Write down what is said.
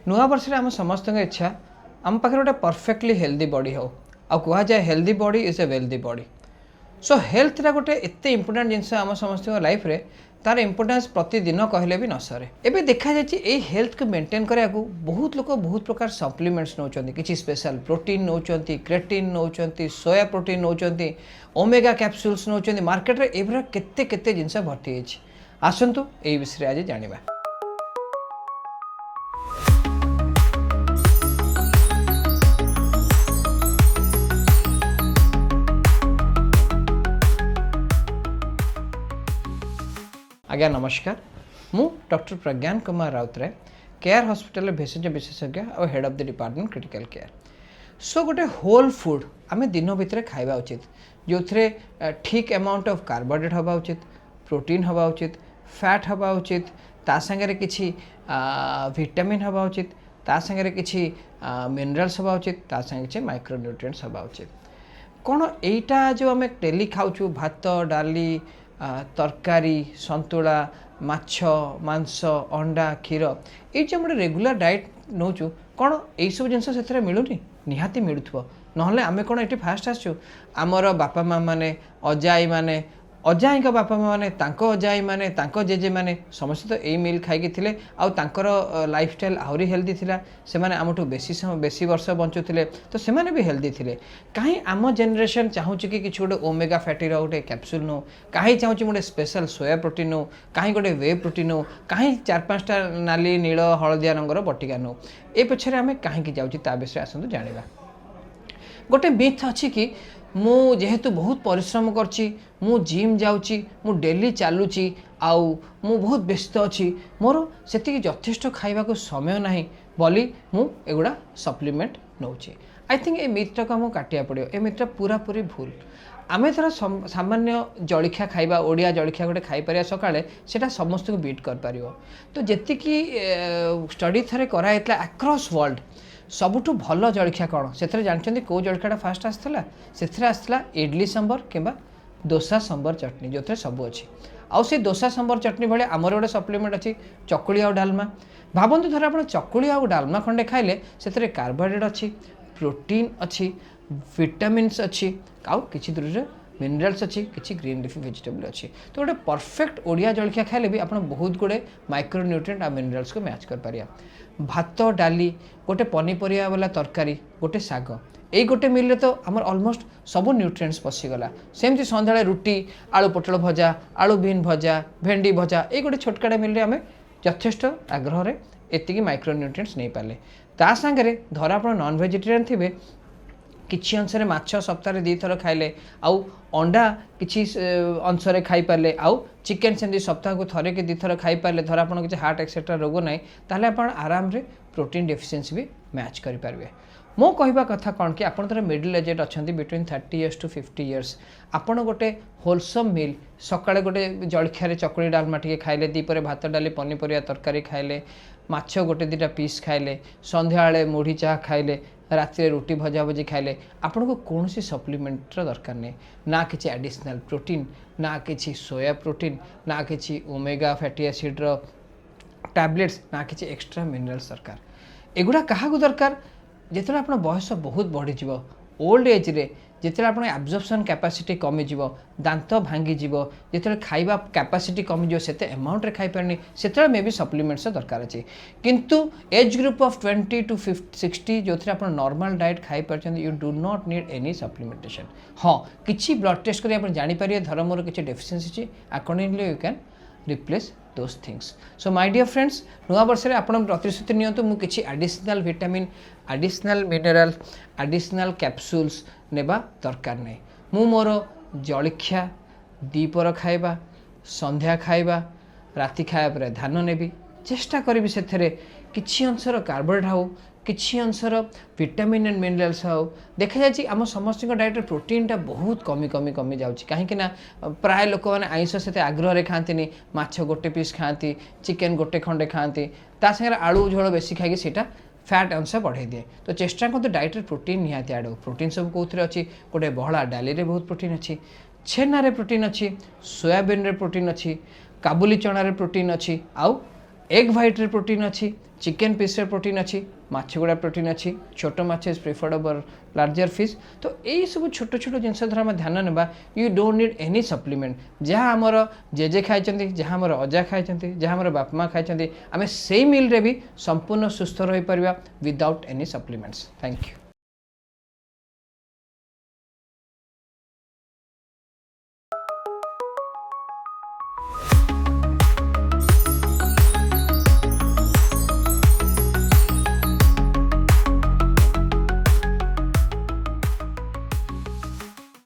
नुआ वर्ष आम समस्त इच्छा आम पाखे गोटे परफेक्टली हेल्दी बॉडी हो आ कह जाए healthy body is a wealthy body. So हेल्थटा गोटे एत इंपोर्टाट जिनस आम समस्त लाइफ रे तार इंपोर्टान्स प्रतिदिन कहले भी न सरे। एवं देखा जाए हेल्थ को मेंटेन करने को बहुत लोग बहुत प्रकार सप्लीमेंट्स नौ कि स्पेशल प्रोटीन नौ क्रेटिन नौ सोया प्रोटीन नौ ओमेगा कैप्सूल्स नौ मार्केट रे एवरा केते केते जिनस भर्ती है। आसतु यही विषय आज जानिबा। आज्ञा नमस्कार, मु doctor Pragyan Kumar Rautray care hospital भेषज विशेषज्ञ और head of the department critical care. So गोटे होल फूड आम दिन भितर खाइबा उचित जो थे ठीक अमाउंट ऑफ कार्बोहाइड्रेट हवा उचित, प्रोटीन हवा उचित, फैट हवा उचित, ता संगे किछि विटामिन हवा उचित, ता संगे किछि मिनरल्स हवा उचित, ता संगे किछि माइक्रोन्यूट्रिएंट्स हवा उचित। कौन एटा जो आम डेली खाऊँ भात डाली तरकारी संतुला माछ मांस अंडा क्षीर ये जो गोटे रेगुलर डाएट नौ कौन यही सब जिन से मिलूनी निहाती मिलूव ना आम कौन ये फास्ट आसचु आमर बापा माँ मैंने अजाई मैंने अजाई बापा माँ मैंने अजाई मैंने जेजे मैंने समस्त तो यही मिल खाई थे लाइफस्टाइल आहरी हेल्दी थिला से माने आमठू बेसी वर्ष बंचुले तो से भी हेल्दी थे। कहीं आम जेनेरेशन चाहूँ कि किसी गोटे ओमेगा फैटी गोटे कैप्सूल नो कहीं चाहूँ गोटे स्पेशल सोया प्रोटीन नो कहीं गोटे वे प्रोटीन नो कहीं 4-5टा नाली नील हलदिया रंगर बटिका नो ए पछरे आम कहीं जाऊँ विषय आसतु जाना। गोटे मिथ अच्छी कि मु जेहेतु बहुत परिश्रम करची मु जिम जाऊँची मु डेली चलुची आउ मु बहुत व्यस्त अच्छी मोर से यथेष्ट खाइबा को समय ना बोली मु एगुड़ा सप्लीमेंट नौची। आई थिंक ये मिथटा को आमको काटिया पड़ो। ये मिथटा पूरा पूरी भूल। आम थर सामान्य जलखिया खाइबा ओडिया जलखिया गोटे खाईपर सकाଳେ सेटा समस्त को बीट कर पारिबो। तो जेतिकी स्टडी थरे कराइतला अक्रॉस वर्ल्ड सबुठु भल जलखिया कौन से जानते कौ जलखियाटा फास्ट आसाला से आसाला इडली सांबर किंबा डोसा सांबर चटनी जो थे सब अच्छी आउ से डोसा सांबर चटनी भाई आमर गोटे सप्लीमेंट अच्छी चकुली आउ डालमा। भावतु थोड़ा आप चकुली आउ डालमा खंडे खाइले से कार्बोहाइड्रेट अच्छी प्रोटीन अच्छी विटामिन्स अच्छी आउ किसी दूर मिनरल्स अच्छी किसी ग्रीन लिफी वेजिटेबल अच्छी। तो गोटे परफेक्ट ओडिया जलखिया खाइले भी आप बहुत गुड़े माइक्रोन्यूट्रिएंट आ मिनरल्स को मैच कर पारिया। भात डाली गोटे पनीपरिया वाला तरकारी गोटे साग यही गोटे मिल तो आम अलमोस्ट सब न्यूट्रिएंट्स पशिगला। सेमती सन्ध्या रुटी आलू पोटल भजा आलू बीन भजा भेंडी भजा ये गोटे छोटकाटे मिल आम यथेष्ट आग्रह एतिकी माइक्रोन्यूट्रिएंट्स नहीं पारे। ता सांगे धर आप नॉन वेजिटेरियन थे किसी अंश माछ सप्ताह 2 थर खाइले आउ अंडा किसी अंश खाई पारे आउ चिकेन सेमती सप्ताह को थरे कि 2 थर खाई पारे धर आप किसी हार्ट एक्सेट्रा रोग ना ताले आप आराम रे प्रोटीन डेफिशिएंसी भी मैच करें। मो कहवा कथा कौन कि आप मिडिल एजेड अच्छा बिटवीन 30 years to 50 years आपड़ गोटे होलसम मिल सकाଳେ गोटे जलखिया चकुली डालमा टे खाइले दीपर भात डाली पनीपरिया तरकारी खाइले माछ गोटे 2टा पीस खाइले संध्या मुढ़ी चाह खाइले राति रुटी भजा भजी खाइले आपन को कौन सी सप्लीमेंटर दरकार नहीं ना किसी एडिशनल प्रोटीन ना किसी सोया प्रोटीन ना किसी ओमेगा फैटी एसिड टैबलेट्स ना किसी एक्स्ट्रा मिनरल्स दरकार। एगुड़ा क्या दरकार जिते आप बयस बहुत बढ़ीज ओल्ड एज रे जिते आप एब्जॉर्प्शन कैपेसिटी कमिज दांत भांगीज जिते खाइबा कैपेसिटी कमिज से अमाउंट रे खाई पारनी से मे भी सप्लीमेंट्स दरकार अच्छे। किंतु एज ग्रुप ऑफ 20 to 60 जो थे आप नॉर्मल डाइट खाई पार्छन you do not need any supplementation. हाँ किसी ब्लड टेस्ट करी आप जानीपारे धर मोर किसी deficiency accordingly you can replace those things. So my dear friends नुआ वर्ष आप प्रतिश्रुति नियंतु मु किसी additional vitamin additional mineral additional capsules नेबा दरकार नहीं। मु मोर जलखिया दीपर खाइबा संध्या खाइबा राति खाया पर ध्यान नेबी चेष्टा करी से किसी अंशर कार्बोहाइड्रेट हो किसी अंशर विटामिन एंड मिनरल्स हो देखा जाए आम समस्त डाइट प्रोटीनटा बहुत कमी कमी कमी जाऊँगी कहीं प्राय लोक मैंने आइंष से आग्रह खाती माछ गोटे पीस खाती चिकेन गोटे खंडे खाती सागर आलू झोल बेसी खाई सीटा फैट अंश बढ़ाई दिए। तो चेष्टा करते डाइट प्रोटीन निहाती आड़ प्रोटीन सब कौन अच्छी गोटे बहला डाली रे बहुत प्रोटीन अच्छी छेना रे प्रोटीन अच्छी सोयाबीन रे प्रोटीन अच्छी काबुली चना रे प्रोटीन अच्छी आउ एग व्हाइट रे प्रोटीन अच्छी, चिकेन पीस रे प्रोटीन अच्छी, माछ गुड़ा प्रोटीन अच्छी, छोट माछ is preferred over larger fish. तो यही सब छोट छोट जिनस धर आम ध्यान ना, you don't need any supplement. जहाँ आमर जेजे खाई, जहाँ आमर अजा खाई, जहाँ आमर बापा माँ खाई, आम से मिल रे भी संपूर्ण सुस्थ रही Paribas without any supplements. Thank you.